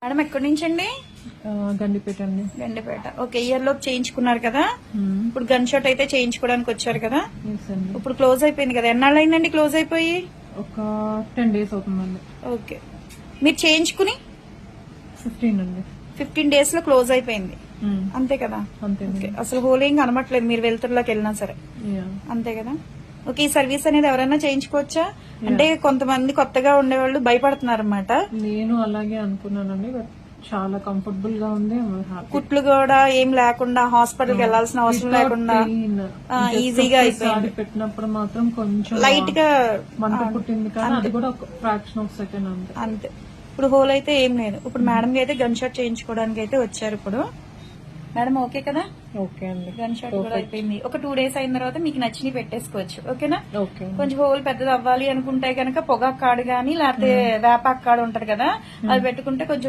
Madam ఎక్కడి నుంచి అండి? గండిపేట అండి. గండిపేట. ఓకే, ఇయర్ లోపు చేయించుకున్నారు కదా, ఇప్పుడు గన్ షాట్ అయితే చేయించుకోవడానికి వచ్చారు కదా. ఇప్పుడు క్లోజ్ అయిపోయింది కదా, ఎన్నాళ్ళు అయిందండి క్లోజ్ అయిపోయి? ఒక 10 days అవుతుందండి. ఓకే, మీరు చేయించుకుని 15 అండి. 15 days లో క్లోజ్ అయిపోయింది అంతే కదా? అంతే. అసలు హోల్ ఏం కనబట్లేదు మీరు వెళ్తుర్లోకి వెళ్ళినా సరే, అంతే కదా? ఓకే, ఈ సర్వీస్ అనేది ఎవరైనా చేయించుకోవచ్చా? అంటే కొంతమంది కొత్తగా ఉండేవాళ్ళు భయపడుతున్నారు అన్నమాట. నేను అలాగే అనుకున్నానండి, బట్ చాలా కంఫర్టబుల్ గా ఉంది. కుట్లు కూడా ఏం లేకుండా హాస్పిటల్ కి వెళ్లాల్సిన అవసరం లేకుండా ఈజీగా అయిపోయింది. పెట్టినప్పుడు మాత్రం కొంచెం లైట్ గా మంట పుట్టింది, కానీ అది కూడా ఒక ఫ్రాక్షన్ ఆఫ్ సెకండ్ అంతే. ఇప్పుడు హోల్ అయితే ఏం లేదు. ఇప్పుడు మేడం అయితే గన్ షాట్ చేయించుకోవడానికి అయితే వచ్చారు. ఇప్పుడు మేడం ఓకే కదా? ఓకే అండి. గన్ షాట్ కూడా అయిపోయింది. ఒక 2 days అయిన తర్వాత మీకు నచ్చినవి పెట్టేసుకోవచ్చు. ఓకేనా? ఓకే. కొంచెం హోల్ పెద్దది అవ్వాలి అనుకుంటే కనుక పొగాకు కాడు గానీ లేకపోతే వేపాకు కాడు ఉంటది కదా, అది పెట్టుకుంటే కొంచెం